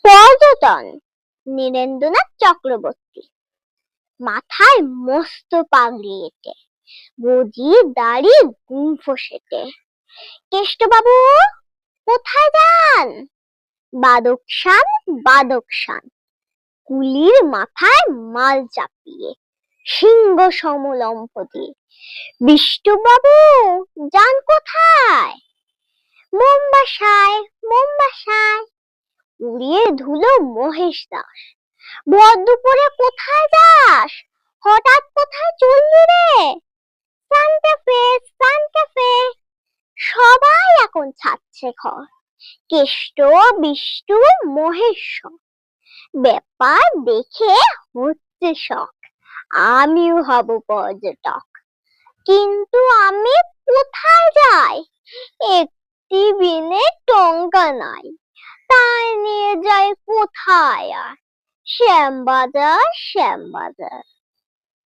পর্যটন, নীরেন্দ্রনাথ চক্রবর্তী। মাথায় মস্ত পাগড়ি এঁটে, গজিয়ে দাড়ি গুম্ফ সেটে। কেষ্টবাবু, কোথায় যান? বাদকশান, বাদকশান, কুলির মাথায় মাল চাপিয়ে, সিংহ সমলম্ফ দিয়ে। বিষ্টুবাবু, যান কোথায়? মোমবাসায়, মোমবাসায়, উড়িয়ে ধুলো মহেশ দাস। ভর দুপুরে কোথায় যাস? হঠাৎ কোথায় চললি রে? সান্টাফে, সান্টাফে। সবাই এখন ছাড়ছে ঘর, কেষ্ট, বিষ্টু, মহেশ্বর। ব্যাপার দেখে হচ্ছে শখ, আমিও হব পর্যটক। কিন্তু আমি কোথায় যাই? একটি বিনে টঙ্কা নাই, তাই নিয়ে যাই কোথায় আর? শ্যামবাজার, শ্যামবাজার।